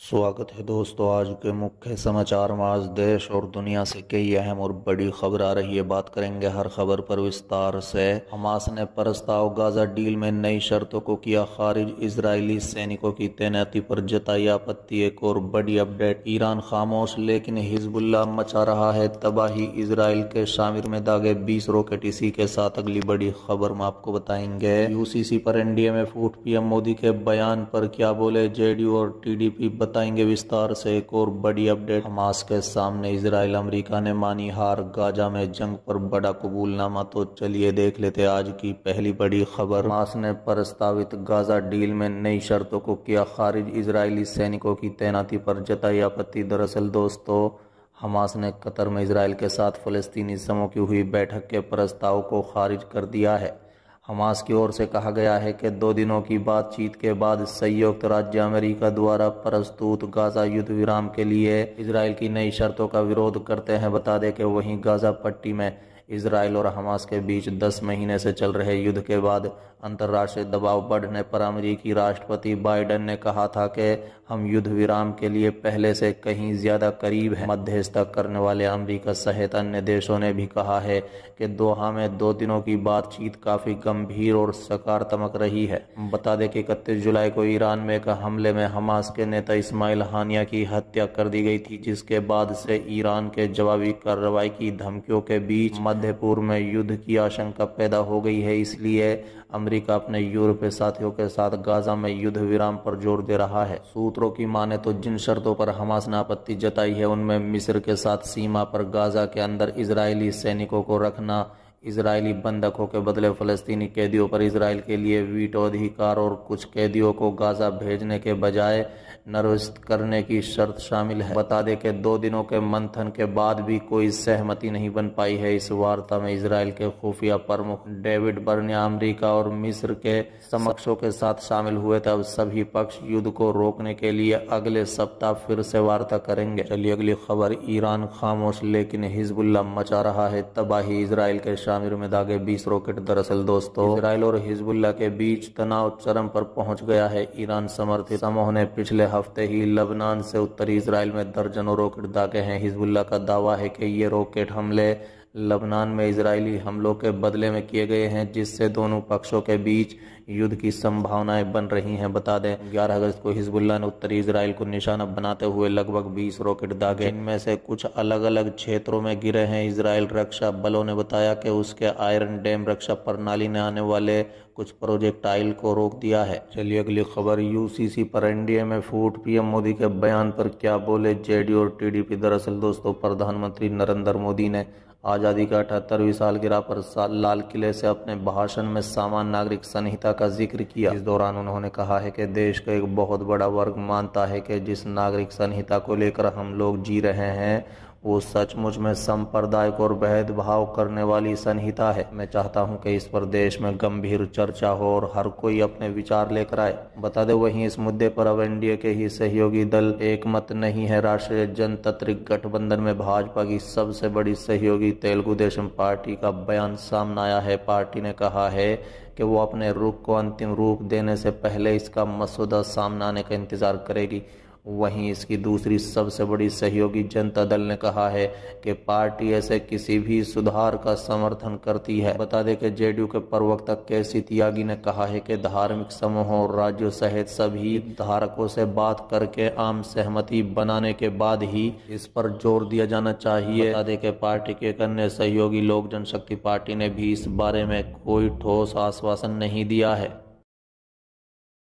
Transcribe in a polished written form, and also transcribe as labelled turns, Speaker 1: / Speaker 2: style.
Speaker 1: स्वागत है दोस्तों। आज के मुख्य समाचार में आज देश और दुनिया से कई अहम और बड़ी खबर आ रही है। बात करेंगे हर खबर पर विस्तार से। हमास ने प्रस्ताव गाजा डील में नई शर्तों को किया खारिज। इजरायली सैनिकों की तैनाती पर जताई आपत्ति। एक और बड़ी अपडेट, ईरान खामोश लेकिन हिजबुल्लाह मचा रहा है तबाही। इजराइल के शामिर में दागे 20 रॉकेट। इसी के साथ अगली बड़ी खबर में आपको बताएंगे यूसीसी पर एनडीए में फूट। पीएम मोदी के बयान पर क्या बोले जेडीयू और टीडीपी, बताएंगे विस्तार से। एक और बड़ी अपडेट, हमास के सामने इजराइल अमेरिका ने मानी हार। गाजा में जंग पर बड़ा कबूलनामा। तो चलिए देख लेते आज की पहली बड़ी खबर। हमास ने प्रस्तावित गाजा डील में नई शर्तों को किया खारिज। इजरायली सैनिकों की तैनाती पर जताई आपत्ति। दरअसल दोस्तों, हमास ने कतर में इजराइल के साथ फलस्तीनी समूह की हुई बैठक के प्रस्ताव को खारिज कर दिया है। हमास की ओर से कहा गया है कि 2 दिनों की बातचीत के बाद संयुक्त राज्य अमेरिका द्वारा प्रस्तुत गाजा युद्ध विराम के लिए इजराइल की नई शर्तों का विरोध करते हैं। बता दें कि वहीं गाजा पट्टी में इजराइल और हमास के बीच 10 महीने से चल रहे युद्ध के बाद अंतर्राष्ट्रीय दबाव बढ़ने पर अमेरिकी राष्ट्रपति बाइडेन ने कहा था कि हम युद्ध विराम के लिए पहले से कहीं ज्यादा करीब हैं। मध्यस्थता करने वाले अमेरिका सहित अन्य देशों ने भी कहा है कि दोहा में 2 दिनों की बातचीत काफी गंभीर और सकारात्मक रही है। बता दें कि 31 जुलाई को ईरान में एक हमले में हमास के नेता इस्माइल हानिया की हत्या कर दी गई थी, जिसके बाद से ईरान के जवाबी कार्रवाई की धमकियों के बीच मध्य पूर्व में युद्ध की आशंका पैदा हो गई है। इसलिए अमेरिका अपने यूरोपीय साथियों के साथ गाजा में युद्ध विराम पर जोर दे रहा है। सूत्रों की माने तो जिन शर्तों पर हमास ने आपत्ति जताई है उनमें मिस्र के साथ सीमा पर गाजा के अंदर इजरायली सैनिकों को रखना, इजरायली बंधकों के बदले फलस्तीनी कैदियों पर इजरायल के लिए वीटो अधिकार और कुछ कैदियों को गाजा भेजने के बजाय निर्वसित करने की शर्त शामिल है। बता दें कि 2 दिनों के मंथन के बाद भी कोई सहमति नहीं बन पाई है। इस वार्ता में इजरायल के खुफिया प्रमुख डेविड बर्निया अमेरिका और मिस्र के समकक्षों के साथ शामिल हुए थे। अब सभी पक्ष युद्ध को रोकने के लिए अगले सप्ताह फिर से वार्ता करेंगे। चलिए अगली खबर, ईरान खामोश लेकिन हिजबुल्लाह मचा रहा है तबाही। इजरायल के शामिर में दागे 20 रॉकेट। दरअसल दोस्तों, इजराइल और हिजबुल्लाह के बीच तनाव चरम पर पहुंच गया है। ईरान समर्थित समूह ने पिछले हफ्ते ही लबनान से उत्तरी इजराइल में दर्जनों रॉकेट दागे हैं। हिजबुल्लाह का दावा है कि ये रॉकेट हमले लबनान में इजरायली हमलों के बदले में किए गए हैं, जिससे दोनों पक्षों के बीच युद्ध की संभावनाएं बन रही हैं। बता दें 11 अगस्त को हिजबुल्लाह ने उत्तरी इजराइल को निशाना बनाते हुए लगभग 20 रॉकेट दागे। इनमें से कुछ अलग अलग क्षेत्रों में गिरे हैं। इजराइल रक्षा बलों ने बताया कि उसके आयरन डैम रक्षा प्रणाली ने आने वाले कुछ प्रोजेक्टाइल को रोक दिया है। चलिए अगली खबर, यूसीसी पर एनडीए में फूट। पीएम मोदी के बयान पर क्या बोले जेडीयू और टीडीपी। दरअसल दोस्तों, प्रधानमंत्री नरेंद्र मोदी ने आज़ादी का 78वीं सालगिरह पर लाल किले से अपने भाषण में सामान्य नागरिक संहिता का जिक्र किया। इस दौरान उन्होंने कहा है कि देश का एक बहुत बड़ा वर्ग मानता है कि जिस नागरिक संहिता को लेकर हम लोग जी रहे हैं वो सचमुच में सांप्रदायिक और भेदभाव करने वाली संहिता है। मैं चाहता हूं कि इस पर देश में गंभीर चर्चा हो और हर कोई अपने विचार लेकर आए। बता दें वहीं इस मुद्दे पर अब एनडीए के ही सहयोगी दल एक मत नहीं है। राष्ट्रीय जनतांत्रिक गठबंधन में भाजपा की सबसे बड़ी सहयोगी तेलुगु देशम पार्टी का बयान सामने आया है। पार्टी ने कहा है कि वो अपने रुख को अंतिम रूप देने से पहले इसका मसौदा सामने आने का इंतजार करेगी। वहीं इसकी दूसरी सबसे बड़ी सहयोगी जनता दल ने कहा है कि पार्टी ऐसे किसी भी सुधार का समर्थन करती है। बता दें कि जेडीयू के प्रवक्ता केसी त्यागी ने कहा है कि धार्मिक समूहों और राज्यों सहित सभी धारकों से बात करके आम सहमति बनाने के बाद ही इस पर जोर दिया जाना चाहिए। बता दें कि पार्टी के एक अन्य सहयोगी लोक जनशक्ति पार्टी ने भी इस बारे में कोई ठोस आश्वासन नहीं दिया है।